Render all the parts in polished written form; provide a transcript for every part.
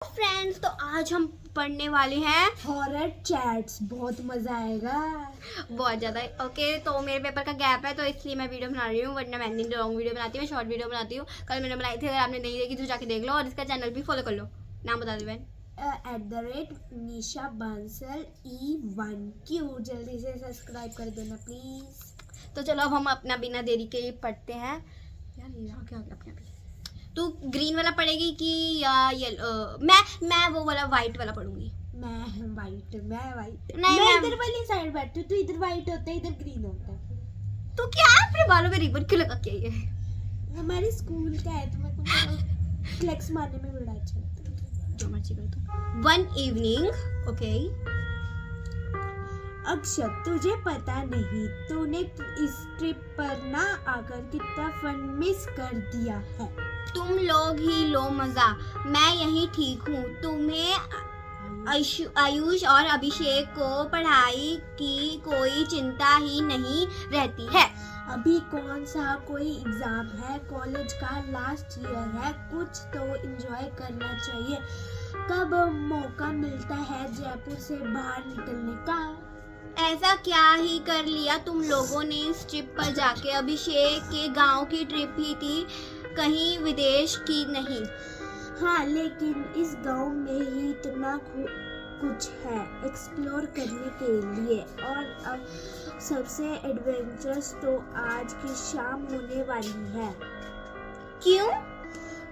Friends, तो आज हम पढ़ने वाले हैं हॉरर चैट्स। बहुत मजा आएगा, बहुत ज़्यादा। ओके, तो मेरे पेपर का गैप है तो इसलिए मैं वीडियो बना रही हूँ, वरना मैं नहीं लॉन्ग वीडियो बनाती हूँ, मैं शॉर्ट वीडियो बनाती हूँ। कल मैंने बनाई थी, अगर आपने नहीं देखी तो जाके देख लो और इसका चैनल भी फॉलो कर लो। नाम बता दो बहन। @निशा बांसल E1Q। जल्दी से सब्सक्राइब कर देना प्लीज। तो चलो अब हम अपना बिना देरी के पढ़ते हैं। यार ये क्या हो गया अपने आप ही। तू ग्रीन वाला पढ़ेगी कि या येलो? मैं वो वाला वाइट वाला पढ़ूंगी। मैं वाइट नहीं, मैं इधर वाली साइड बैठती हूँ, तू इधर वाइट होता है, इधर ग्रीन होता है। तू क्या अपने बालों में रिबन क्यों लगा के आई है? हमारे स्कूल का है तो मेरे को फ्लेक्स मारने में बड़ा अच्छा लगता है। जो मर्जी कर दो। One evening, okay. अक्षत, तुझे पता नहीं तूने इस ट्रिप पर ना आकर कितना फन मिस कर दिया है। तुम लोग ही लो मजा, मैं यही ठीक हूँ। तुम्हें आयुष और अभिषेक को पढ़ाई की कोई चिंता ही नहीं रहती है। अभी कौन सा कोई एग्जाम है, कॉलेज का लास्ट ईयर है, कुछ तो एंजॉय करना चाहिए। कब मौका मिलता है जयपुर से बाहर निकलने का? ऐसा क्या ही कर लिया तुम लोगों ने इस ट्रिप पर जाके? अभिषेक के गांव की ट्रिप ही थी, कहीं विदेश की नहीं। हाँ, लेकिन इस गांव में ही इतना कुछ है एक्सप्लोर करने के लिए। और अब सबसे एडवेंचरस तो आज की शाम होने वाली है। क्यों?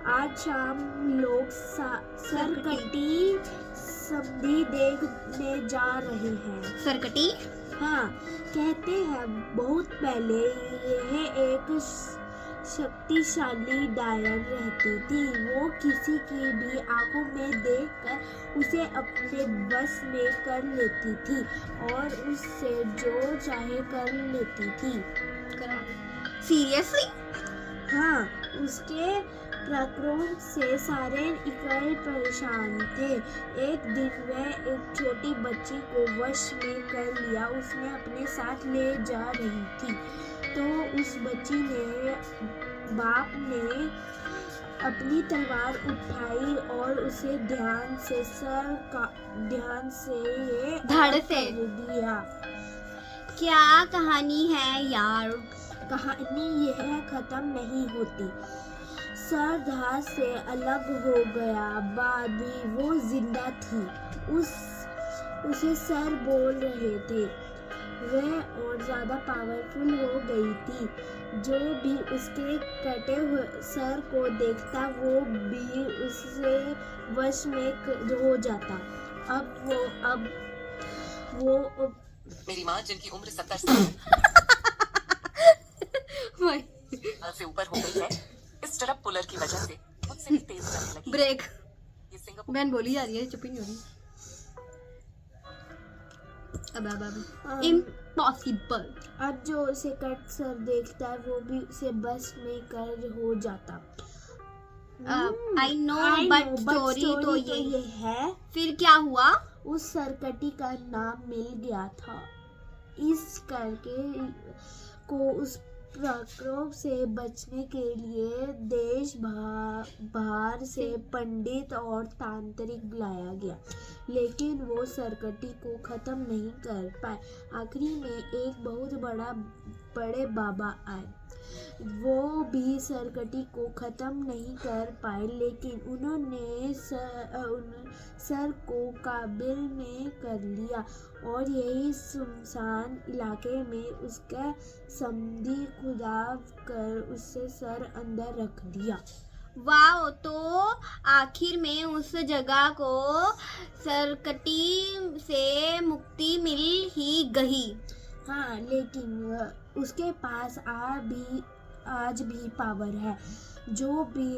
आज शाम लोग सरकटी सब्जी देखने जा रहे हैं। सरकटी? हाँ, कहते हैं बहुत पहले यह एक शक्तिशाली डायन रहती थी। वो किसी की भी आंखों में देखकर उसे अपने बस में कर लेती थी और उससे जो चाहे कर लेती थी। सीरियसली? हाँ, उसके प्रकोप से सारे इकरार परेशान थे। एक दिन वह एक छोटी बच्ची को वश में कर लिया। उसने अपने साथ ले जा रही थी तो उस बच्ची ने बाप ने अपनी तलवार उठाई और उसे ध्यान से धड़ से दिया। क्या कहानी है यार? कहानी यह खत्म नहीं होती। सर धार से अलग हो गया, बाद भी वो जिंदा थी। उसे सर बोल रहे थे। वह और ज्यादा पावरफुल हो गई थी। जो भी उसके कटे हुए सर को देखता वो भी उससे वश में हो जाता। अब वो मेरी माँ जिनकी उम्र 70 साल से ऊपर हो गई है, इस तरफ पुलर की वजह से मुझसे भी तेज चलने लगी। ब्रेक। ये सिंगापुर बहन बोली जा रही है, चुप ही नहीं हो रही। अब इम्पॉसिबल। अब जो उसे कट सर देखता है वो भी उसे बस में कर हो जाता। आई नो, बट स्टोरी तो ये है। फिर क्या हुआ? उस सरकटी का नाम मिल गया था। इस करके को उस प्रकोप से बचने के लिए देश बाहर से पंडित और तांत्रिक बुलाया गया, लेकिन वो सरकटी को खत्म नहीं कर पाए। आखिरी में एक बहुत बड़े बाबा आए। वो भी सरकटी को खत्म नहीं कर पाए, लेकिन उन्होंने सर को काबिल में कर लिया और यही सुनसान इलाके में उसका समधी खुदा कर उससे सर अंदर रख दिया। वाह, तो आखिर में उस जगह को सरकटी से मुक्ति मिल ही गई। हाँ, लेकिन उसके पास आज भी पावर है। जो भी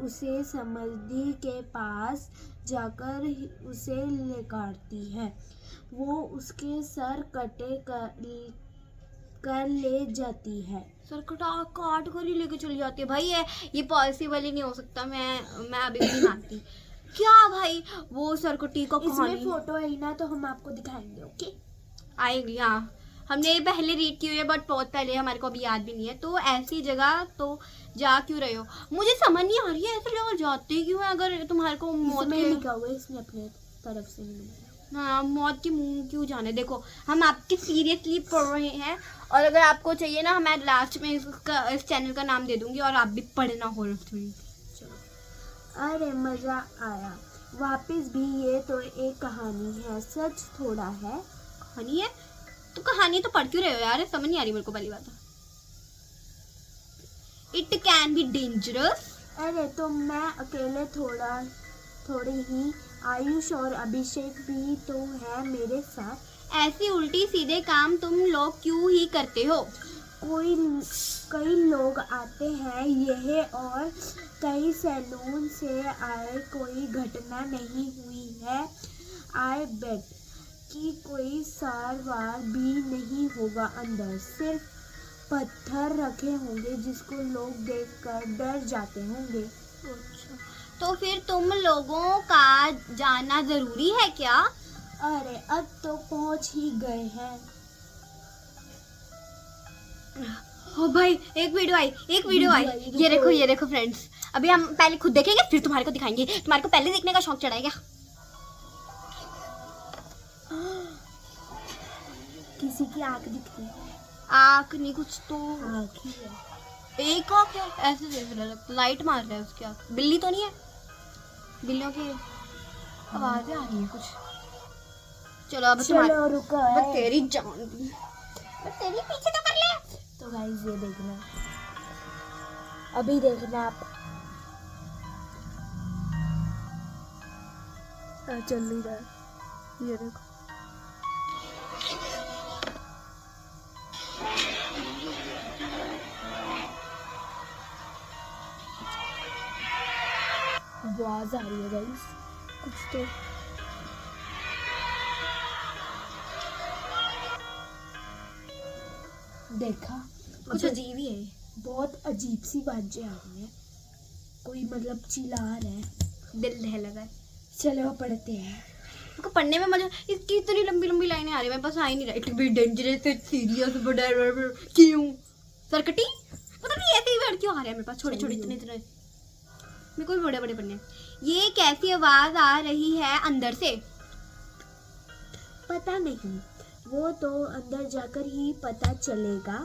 उसे समझी के पास जाकर उसे लेकारती है, वो उसके सर कटे कर ले जाती है। सर काट कर ही लेके चली जाती है। भाई ये पॉसिबल ही नहीं हो सकता। मैं अभी भी नहीं मानती। क्या भाई, वो सरकटी का इसमें कहानी फोटो है ना, तो हम आपको दिखाएंगे। ओके, आएगी। हाँ, हमने पहले रीड की हुई है बट बहुत पहले, हमारे को अभी याद भी नहीं है। तो ऐसी जगह तो जा क्यों रहे हो? मुझे समझ नहीं आ रही है ऐसे जगह जाते क्यों है अगर तुम्हारे को मौत इसमें के लिखा हुआ है, इसने अपने तरफ से नहीं लिखा। हाँ, मौत के मुंह क्यों जाने। देखो हम आपके सीरियसली पढ़ रहे हैं, और अगर आपको चाहिए ना मैं लास्ट में इस चैनल का नाम दे दूंगी और आप भी पढ़ना हॉरर स्टोरी। चलो। अरे मज़ा आया। वापस भी ये तो एक कहानी है, सच थोड़ा है। कहानी है तो कहानी तो पढ़ क्यों रहे हो यार? समझ नहीं आ रही मेरे को पहली बात। It can be dangerous. अरे तो मैं अकेले थोड़े ही, आयुष और अभिषेक भी तो है मेरे साथ। ऐसी उल्टी सीधे काम तुम लोग क्यों ही करते हो? कई लोग आते हैं यह, और कई सैलून से आए, कोई घटना नहीं हुई है। आई बेट कि कोई सार वार भी नहीं होगा अंदर, सिर्फ पत्थर रखे होंगे जिसको लोग देखकर डर जाते होंगे। अच्छा, तो फिर तुम लोगों का जाना जरूरी है क्या? अरे अब तो पहुंच ही गए हैं। ओ भाई एक वीडियो आई रुको। ये देखो फ्रेंड्स, अभी हम पहले खुद देखेंगे फिर तुम्हारे को दिखाएंगे। तुम्हारे को पहले देखने का शौक चढ़ा है क्या? किसी की आंख दिखती है। आँख नहीं, कुछ तो आंख ही है। एक आँख क्या ऐसे देख रहा है, लाइट मार रहा है उसकी आँख। बिल्ली तो नहीं है? बिल्लियों की आवाजें आ रही है कुछ। चलो अब चलो रुको। मैं तेरी जान दी, मैं तेरी पीछे तो कर ले। तो गाइस ये देखना, अभी देखना आप। चल नहीं रहा है, ये देखो। आवाज आ रही है गाइस कुछ तो। देखा, कुछ अजीब ही है। बहुत अजीब सी बातें आ रही है, कोई मतलब चिल्ला रहा है, दिल दहल रहा है। चलो पढ़ते हैं। उसको पढ़ने में मजा, इसकी इतनी लंबी लंबी लाइनें आ रही है, मेरे पास आ ही नहीं रहा। इट बी डेंजरस, सीरियस, क्यों सरकटी, पता नहीं ऐसे ही वर्ड क्यों आ रहे हैं मेरे पास, छोटे छोटे इतने इतने। मेरे को भी बड़े बड़े पढ़ने। ये कैसी आवाज आ रही है अंदर से? पता नहीं, वो तो अंदर जाकर ही पता चलेगा।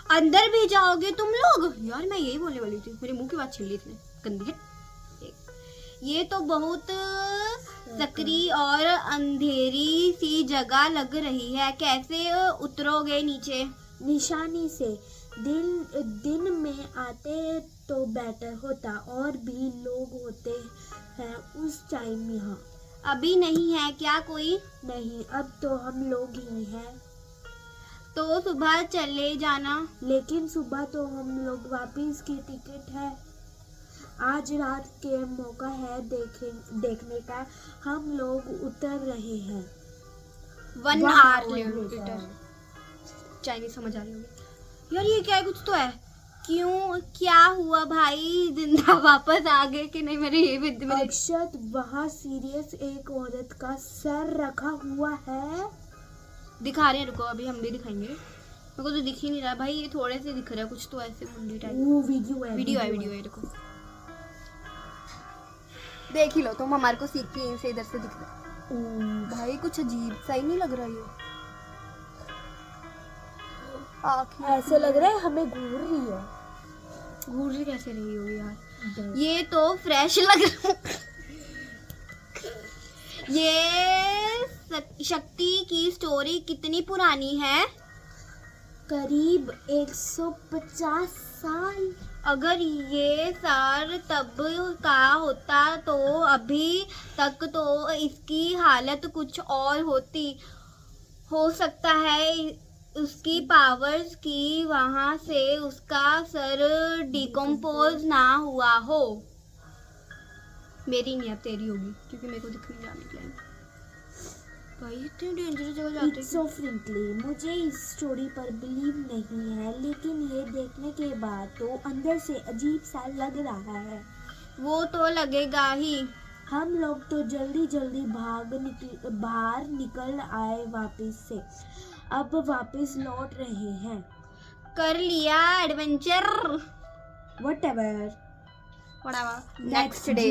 अंदर भी जाओगे तुम लोग? यार मैं यही बोलने वाली थी, मेरे मुंह की बात छीन ली इसने, गंदी है। ये तो बहुत सकरी और अंधेरी सी जगह लग रही है, कैसे उतरोगे नीचे? निशानी से। दिन में आते तो बेटर होता, और भी लोग होते हैं उस टाइम यहाँ। अभी नहीं है क्या कोई? नहीं, अब तो हम लोग ही हैं। तो सुबह चले जाना। लेकिन सुबह तो हम लोग वापस की टिकट है, आज रात के मौका है देखने का। हम लोग उतर रहे हैं 1 आवर लेटर। चाइनीज समझ आ रही होगी। यार ये क्या है, कुछ तो है। क्यों, क्या हुआ भाई? जिंदा वापस आ गए कि नहीं? मेरे अक्षत, वहाँ सीरियस एक औरत का सर रखा हुआ है। दिखा रहे हैं, रुको अभी हम भी दिखाएंगे। मेरे को तो दिख ही नहीं रहा भाई, ये थोड़े से दिख रहा है कुछ तो ऐसे मुंडी टाइप। वो वीडियो है देखो, देख ही लो तुम, हमारे को सीख के से इधर से दिख रहा है। भाई कुछ अजीब सा ही नहीं लग रहा ये? ऐसे लग रहा है हमें घूर रही है। घूर रही कैसे रही होगी यार? ये तो फ्रेश लग रहा है। ये शक्ति की स्टोरी कितनी पुरानी है? करीब 150 साल। अगर ये सर तब का होता तो अभी तक तो इसकी हालत कुछ और होती। हो सकता है उसकी पावर्स की वहाँ से उसका सर डिकम्पोज ना हुआ हो। मेरी नहीं, अब तेरी होगी, क्योंकि मेरे को दिख नहीं जाने के लिए। भाई इतनी डेंजरस जगह जाते हैं। सो फ्रेंकली, मुझे इस स्टोरी पर बिलीव नहीं है, लेकिन ये देखने के बाद तो अंदर से अजीब सा लग रहा है। वो तो लगेगा ही। हम लोग तो जल्दी जल्दी बाहर निकल आए वापस से। अब वापस लौट रहे हैं। कर लिया एडवेंचर। Whatever. Next day.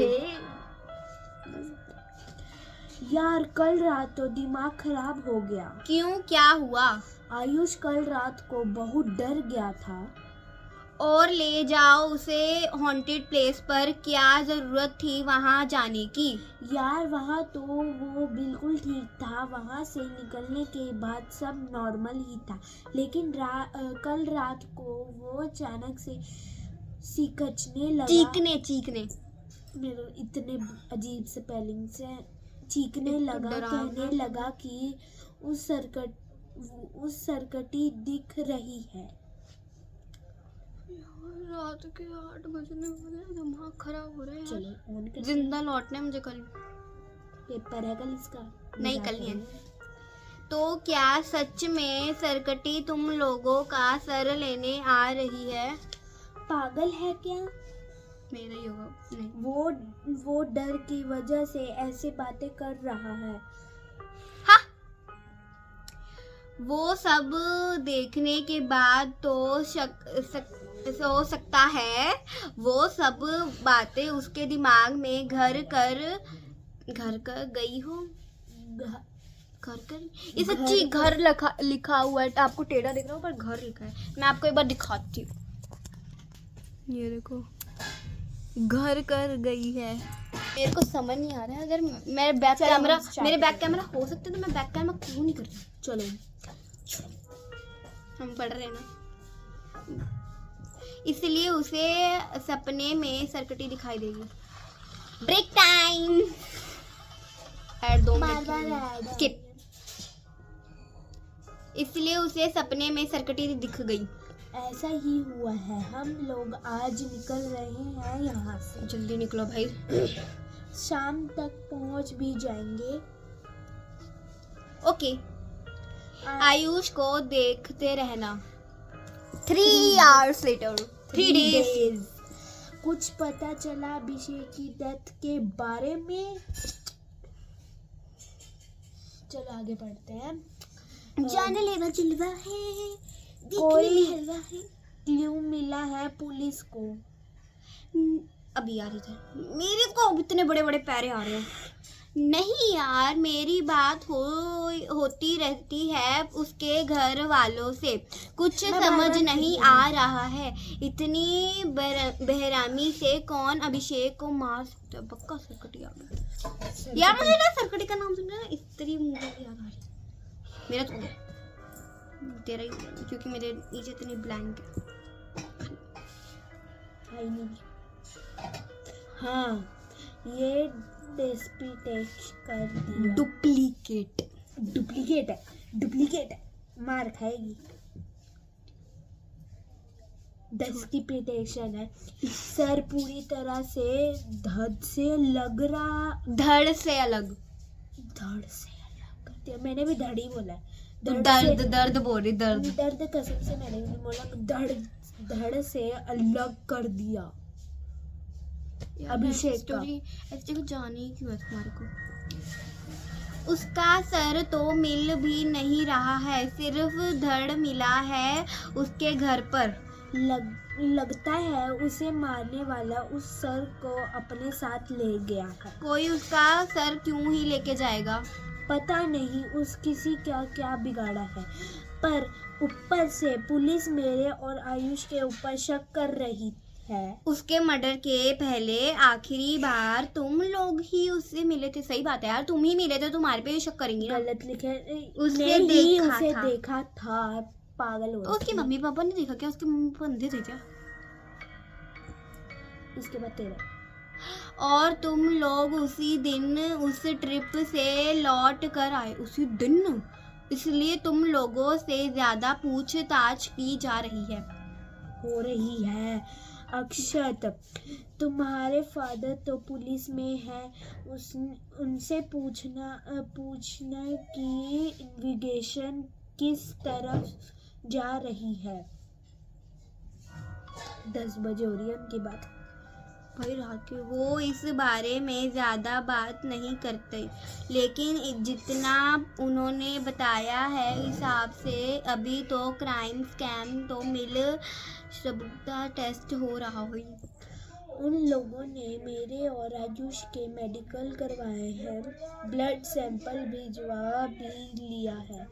यार कल रात तो दिमाग खराब हो गया। क्यों, क्या हुआ? आयुष कल रात को बहुत डर गया था। और ले जाओ उसे हॉन्टेड प्लेस पर, क्या जरूरत थी वहां जाने की? यार वहाँ तो वो बिल्कुल ठीक था, वहाँ से निकलने के बाद सब नॉर्मल ही था, लेकिन कल रात को वो अचानक से सिकचने लगा। चीखने मेरे इतने अजीब से स्पेलिंग से चीखने लगा, कहने लगा कि उस सरकटी दिख रही है। रात के 8 बजने वाले, दिमाग खराब हो रहा है। चलो ऑन कर। जिंदा लौटना है मुझे कल। पेपर है कल इसका। नहीं, कल नहीं है। तो क्या सच में सरकटी तुम लोगों का सर लेने आ रही है? पागल है क्या? मेरा ही होगा। नहीं, वो डर की वजह से ऐसे बातें कर रहा है। वो सब देखने के बाद तो हो सकता है वो सब बातें उसके दिमाग में घर कर गई हो। ये सच्ची घर लिखा हुआ है। आपको टेढ़ा दिख रहा हो पर घर लिखा है। मैं आपको एक बार दिखाती हूँ, ये देखो, घर कर गई है। मेरे को समझ नहीं आ रहा है, अगर मेरे बैक कैमरा हो सकता है तो मैं बैक कैमरा क्यों नहीं कर रही। चलो हम पढ़ रहे हैं ना। इसलिए उसे सपने में सरकटी दिखाई देगी। Break time. Ad 2 minute skip. इसलिए उसे सपने में सरकटी दिख गई। ऐसा ही हुआ है। हम लोग आज निकल रहे हैं यहाँ से। जल्दी निकलो भाई, शाम तक पहुँच भी जाएंगे। ओके। आयुष को देखते रहना। 3 hours later, 3 days। कुछ पता चला अभिषेक की डेथ के बारे में? चलो आगे बढ़ते हैं। जाने लेना चिलवा है, कोई हलवा है। क्लू मिला है पुलिस को? अभी आ रही थे। मेरे को इतने बड़े बड़े पैरे आ रहे हैं। नहीं यार, मेरी बात होती रहती है उसके घर वालों से। कुछ समझ नहीं आ रहा है। इतनी बेहरामी से कौन अभिषेक को मार सकता है? पक्का सरकटी आ गई। यार मुझे ना सरकटी का नाम सुनना ना इतनी मुझे याद आ रही। मेरा तो तेरा ही, क्योंकि मेरे नीचे इतनी ब्लैंक है। हाँ, ये डिस्पिटेट कर दिया। डुप्लीकेट है, मार खाएगी। डिस्पिटेशन है। सर पूरी तरह से धड़ से अलग कर दिया। मैंने भी धड़ ही बोला है। दर्द बोल रही, दर्द कसम से मैंने भी बोला। धड़ से अलग कर दिया अभिषेक का। ऐसे जाने ही क्यों है तुम्हारे को? उसका सर तो मिल भी नहीं रहा है, सिर्फ धड़ मिला है उसके घर पर। लगता है उसे मारने वाला उस सर को अपने साथ ले गया है। कोई उसका सर क्यों ही लेके जाएगा? पता नहीं उस किसी क्या बिगाड़ा है, पर ऊपर से पुलिस मेरे और आयुष के ऊपर शक कर रही है। उसके मर्डर के पहले आखिरी बार तुम लोग ही उससे मिले थे। सही बात है यार, तुम ही मिले थे, तुम्हारे पे शक करेंगी ना। गलत लिखे। उसने देखा था। पागल हो। तो उसकी मम्मी पापा ने देखा क्या? उसके मम्मी पापा अंधे थे क्या? इसके बाद तेरा। और तुम लोग उसी दिन उस ट्रिप से लौट कर आए। उसी दिन? इसलिए तुम लोगों से ज्यादा पूछताछ की जा रही है। हो रही है। अक्षत, तुम्हारे फादर तो पुलिस में है, उनसे पूछना कि इन्वेस्टिगेशन किस तरफ जा रही है। 10 बजे हो रही है उनकी बात। भाई रात के वो इस बारे में ज़्यादा बात नहीं करते, लेकिन जितना उन्होंने बताया है हिसाब से अभी तो क्राइम स्कैम तो मिल सबूता टेस्ट हो रहा है। उन लोगों ने मेरे और आयुष के मेडिकल करवाए हैं, ब्लड सैंपल भिजवा भी लिया है।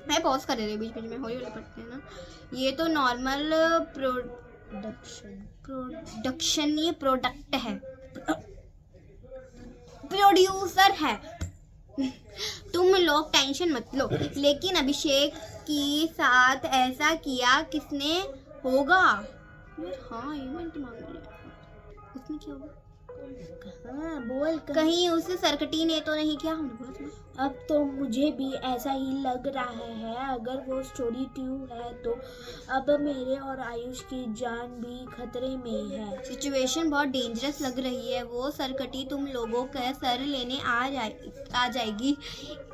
मैं पॉज कर रही बीच बीच में, हौली हौली पढ़ते हैं ना। ये तो नॉर्मल प्रोडक्शन ये प्रोडक्ट है, प्रोड्यूसर है। तुम लोग टेंशन मत लो, लेकिन अभिषेक के साथ ऐसा किया किसने होगा? हाँ ये मैं दिमाग में नहीं, उसने क्या होगा? हाँ बोल कहीं उस सरकटी ने तो नहीं किया? हमने बोला था। अब तो मुझे भी ऐसा ही लग रहा है। अगर वो स्टोरी ट्रू है तो अब मेरे और आयुष की जान भी खतरे में है। सिचुएशन बहुत डेंजरस लग रही है। वो सरकटी तुम लोगों का सर लेने आ जाएगी।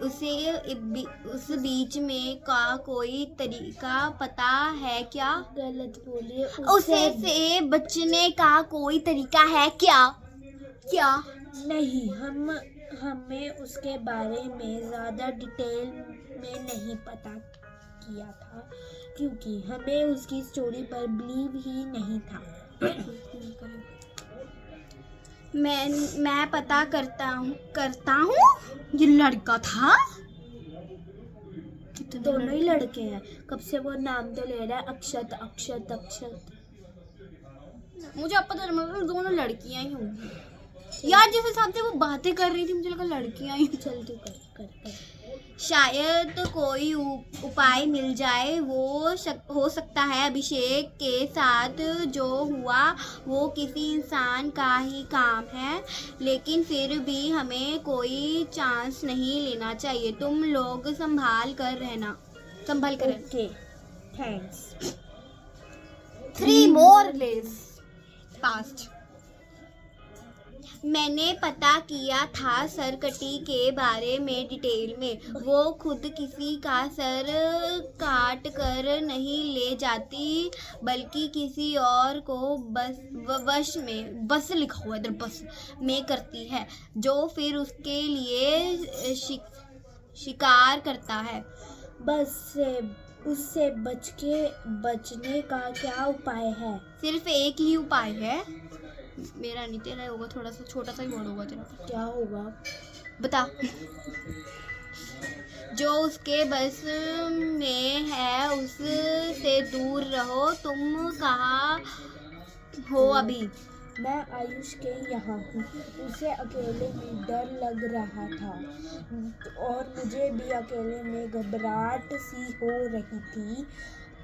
उस बीच में का कोई तरीका पता है क्या? गलत बोलिए। उसे से बचने का कोई तरीका है क्या? नहीं, हमें उसके बारे में ज़्यादा डिटेल में नहीं पता किया था, क्योंकि हमें उसकी स्टोरी पर बिलीव ही नहीं था। मैं पता करता हूँ। ये लड़का था, दोनों ही लड़के हैं। कब से वो नाम तो ले रहा है, अक्षत। मुझे अब पता चला दोनों लड़कियां ही होंगी यार। जिस हिसाब से वो बातें कर रही थी मुझे लगा लड़कियां ही। चल तू कर। शायद कोई उपाय मिल जाए। हो सकता है अभिषेक के साथ जो हुआ वो किसी इंसान का ही काम है, लेकिन फिर भी हमें कोई चांस नहीं लेना चाहिए। तुम लोग संभल कर रहना। Okay, thanks. 3 more days passed। मैंने पता किया था सरकटी के बारे में डिटेल में। वो खुद किसी का सर काट कर नहीं ले जाती, बल्कि किसी और को बस लिखा हुआ इधर, बस में करती है, जो फिर उसके लिए शिकार करता है। उससे बचने का क्या उपाय है? सिर्फ एक ही उपाय है। मेरा नहीं, तेरा होगा, थोड़ा सा छोटा सा ही वर्ड होगा तेरा। क्या होगा? बता। जो उसके बस में है उससे दूर रहो। तुम कहाँ हो अभी? मैं आयुष के यहाँ हूँ। उसे अकेले में डर लग रहा था और मुझे भी अकेले में घबराहट सी हो रही थी,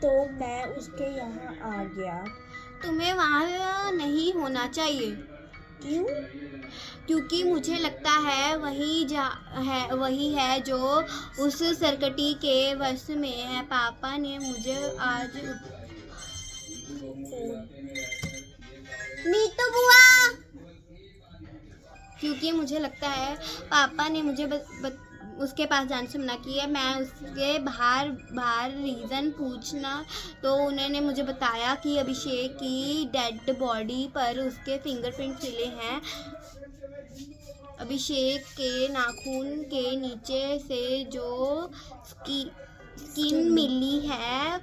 तो मैं उसके यहाँ आ गया। तुम्हें वहाँ नहीं होना चाहिए। क्यों? क्योंकि मुझे लगता है वही है जो उस सरकटी के वश में है। पापा ने मुझे आज नीतू बुआ, क्योंकि मुझे लगता है पापा ने मुझे उसके पास जाने से मना किया। मैं उसके बाहर रीज़न पूछना तो उन्होंने मुझे बताया कि अभिषेक की डेड बॉडी पर उसके फिंगरप्रिंट मिले हैं। अभिषेक के नाखून के नीचे से जो स्किन मिली है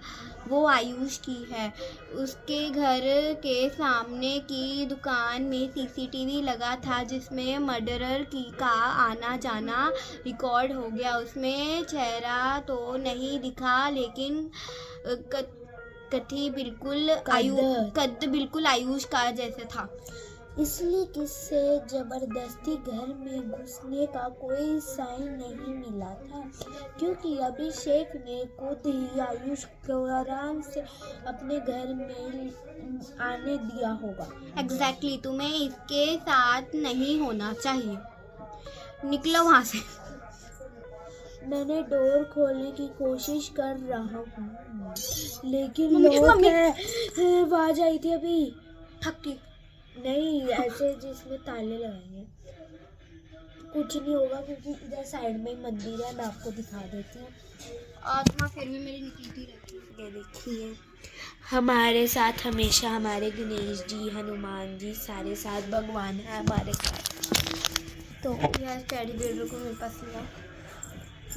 वो आयुष की है। उसके घर के सामने की दुकान में सीसीटीवी लगा था, जिसमें मर्डरर का आना जाना रिकॉर्ड हो गया। उसमें चेहरा तो नहीं दिखा, लेकिन कद बिल्कुल आयुष का जैसे था। इसलिए किससे जबरदस्ती घर में घुसने का कोई साइन नहीं मिला था, क्योंकि अभिषेक ने खुद ही आयुष को आराम से अपने घर में आने दिया होगा। एग्जैक्टली। तुम्हें इसके साथ नहीं होना चाहिए। निकलो वहाँ से। मैंने डोर खोलने की कोशिश कर रहा हूँ, लेकिन लोग हैं। आवाज आई थी अभी। थकी नहीं, ऐसे जिसमें ताले लगाएंगे। कुछ नहीं होगा, क्योंकि इधर साइड में ही मंदिर है। मैं आपको दिखा देती हूँ। आत्मा फिर भी मेरी निकलती रहती है। ये देखिए, हमारे साथ हमेशा हमारे गणेश जी, हनुमान जी, सारे साथ भगवान है हमारे साथ। तो यार टेडी बियर को मेरे पास लिया,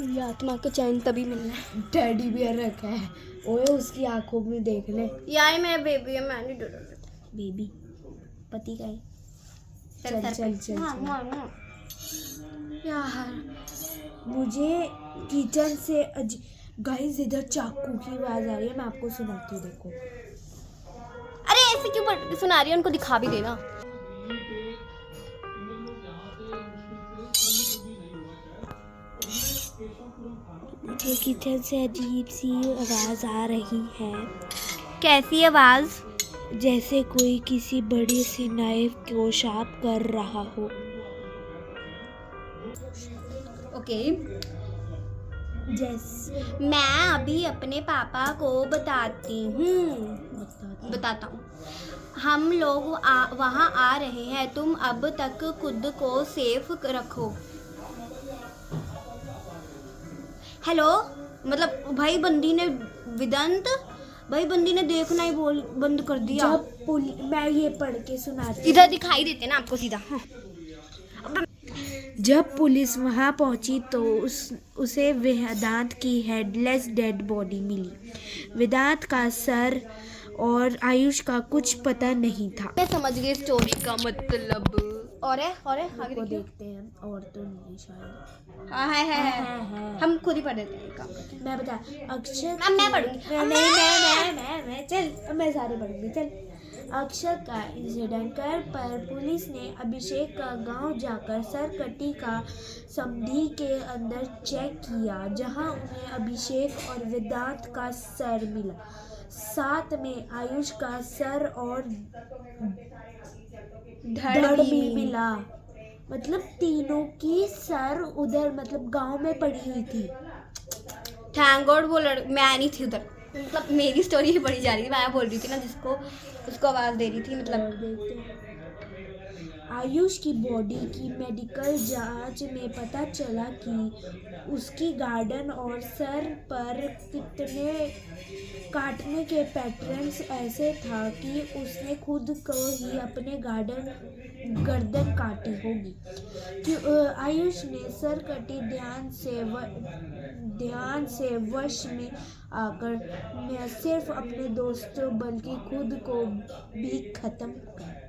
ये आत्मा का चैन तभी मिलना है। टेडी बियर रखा है, ओए उसकी आंखों में देख ले। यार मेरा बेबी है, मैं नहीं डर रहा। बेबी पति का है। चल चल चल चल, चल। यार मुझे किचन से गाइस इधर चाकू की आवाज आ रही है, मैं आपको सुनाती हूँ, देखो। अरे ऐसे क्यों सुना रही है, उनको दिखा भी देना। मुझे किचन से अजीब सी आवाज आ रही है। कैसी आवाज? जैसे कोई किसी बड़ी सी नाइफ को शार्प कर रहा हो। ओके। जैसे मैं अभी अपने पापा को बताती हूँ, बताता हूँ। हम लोग वहाँ आ रहे हैं, तुम अब तक खुद को सेफ रखो। हेलो, मतलब भाई बंदी ने देखना ही बंद कर दिया। मैं ये पढ़ के सुनाती इधर दिखाई देते ना आपको सीधा। जब पुलिस वहां पहुंची तो उसे वेदांत की हेडलेस डेड बॉडी मिली। वेदांत का सर और आयुष का कुछ पता नहीं था। मैं समझ गई स्टोरी का मतलब। और है आगे को देखिए। देखते हैं, और तो नहीं शायद। हाँ है। हम खुद ही पढ़ देते हैं काम करते हैं। मैं बता, अक्षर अब मैं पढ़ूंगी। मैं चल, अब मैं सारे पढ़ूंगी, चल। अक्षर का इंसिडेंट कर पर पुलिस ने अभिषेक का गांव जाकर सरकटी का समधी के अंदर चेक किया, जहां उन्हें अभिषेक और वेदांत का सर मिला, साथ में आयुष का सर और धड़ भी मिला। मतलब तीनों की सर उधर मतलब गांव में पड़ी हुई थी। थैंक गॉड वो मैं नहीं थी उधर, मतलब मेरी स्टोरी ही पढ़ी जा रही थी, मैं बोल रही थी ना जिसको उसको आवाज दे रही थी मतलब। आयुष की बॉडी की मेडिकल जांच में पता चला कि उसकी गर्दन और सर पर कितने काटने के पैटर्न्स ऐसे था कि उसने खुद को ही अपने गर्दन काटी होगी। कि आयुष ने सरकटी ध्यान से वश में आकर न सिर्फ अपने दोस्तों बल्कि खुद को भी खत्म कर।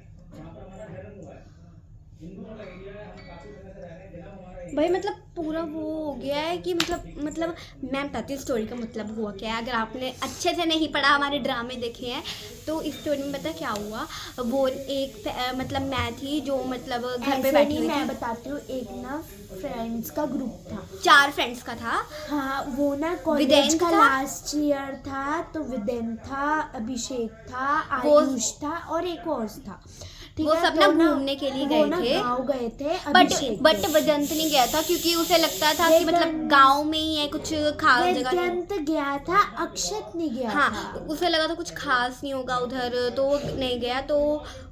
भाई मतलब पूरा वो हो गया है कि मतलब मैं बताती हूँ स्टोरी का मतलब हुआ क्या है। अगर आपने अच्छे से नहीं पढ़ा, हमारे ड्रामे देखे हैं, तो इस स्टोरी में पता क्या हुआ। वो एक मतलब मैं थी जो मतलब घर पे बैठी हुई मैं थी। बताती हूँ, एक ना फ्रेंड्स का ग्रुप था, 4 फ्रेंड्स का था। हाँ वो ना कॉलेज का लास्ट ईयर था, तो विदेन था, अभिषेक था, आयुष था और एक और था। वो सब ना घूमने के लिए गए थे, गाँव गए थे। बट वजंत नहीं गया था क्योंकि उसे लगता था कि मतलब गांव में ही है, कुछ खास जगह वजंत गया था, अक्षत नहीं गया हाँ था। उसे लगा था कुछ खास नहीं होगा उधर, तो वो नहीं गया। तो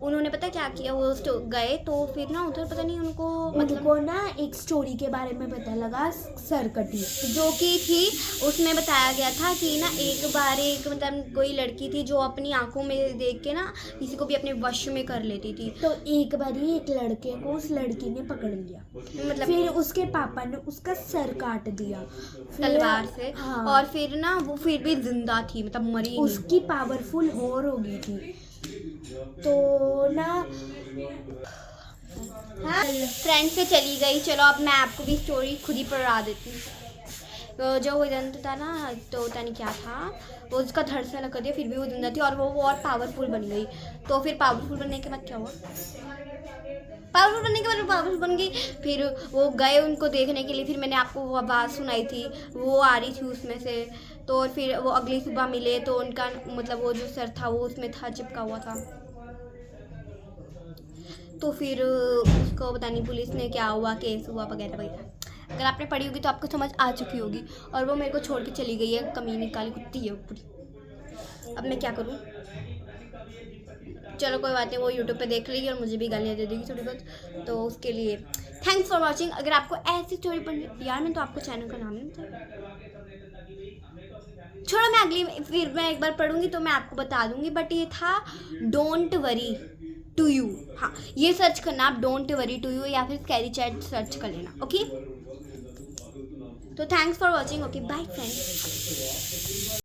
उन्होंने पता क्या किया, वो गए तो फिर ना उधर पता नहीं उनको ना एक स्टोरी के बारे में पता लगा, सरकटी जो की थी, उसमें बताया गया था कि ना एक बार एक मतलब कोई लड़की थी जो अपनी आंखों में देख के ना किसी को भी अपने वश में कर लेती थी। तो एक बारी एक लड़के को उस लड़की ने पकड़ लिया, मतलब फिर उसके पापा ने उसका सर काट दिया तलवार से। हाँ। और फिर ना वो फिर भी जिंदा थी, मतलब मरी नहीं। उसकी पावरफुल और हो गई थी। तो ना फ्रेंड से चली गई। चलो अब मैं आपको भी स्टोरी खुद ही पढ़ा देती हूँ। तो जो वो जिंदा था ना, तो पता नहीं क्या था, वो उसका धड़ से अलग कर दिया, फिर भी वो जिंदा थी और वो और पावरफुल बन गई। तो फिर पावरफुल बनने के बाद क्या हुआ, पावरफुल बनने के बाद वो पावरफुल बन गई। फिर वो गए उनको देखने के लिए, फिर मैंने आपको वो आवाज़ सुनाई थी, वो आ रही थी उसमें से। तो फिर वो अगली सुबह मिले तो उनका मतलब वो जो सर था वो उसमें था, चिपका हुआ था। तो फिर उसको पता नहीं पुलिस ने क्या हुआ, केस हुआ वगैरह वगैरह। अगर आपने पढ़ी होगी तो आपको समझ आ चुकी होगी। और वो मेरे को छोड़ के चली गई है, कमीनी काली कुत्ती है पूरी। अब मैं क्या करूँ, चलो कोई बात नहीं, वो यूट्यूब पे देख लेगी और मुझे भी गालियाँ दे देगी थोड़ी बहुत। तो उसके लिए थैंक्स फॉर वॉचिंग। अगर आपको ऐसी स्टोरी पढ़नी यार, मैं तो आपको चैनल का नाम नहीं बताया। छोड़ो, मैं अगली फिर मैं एक बार पढ़ूंगी तो मैं आपको बता दूंगी, बट ये था डोंट वरी टू यू। हाँ, ये सर्च करना आप, डोंट वरी टू यू, या फिर स्कैरी चैट सर्च कर लेना। ओके, तो thanks for watching. Okay, bye friends.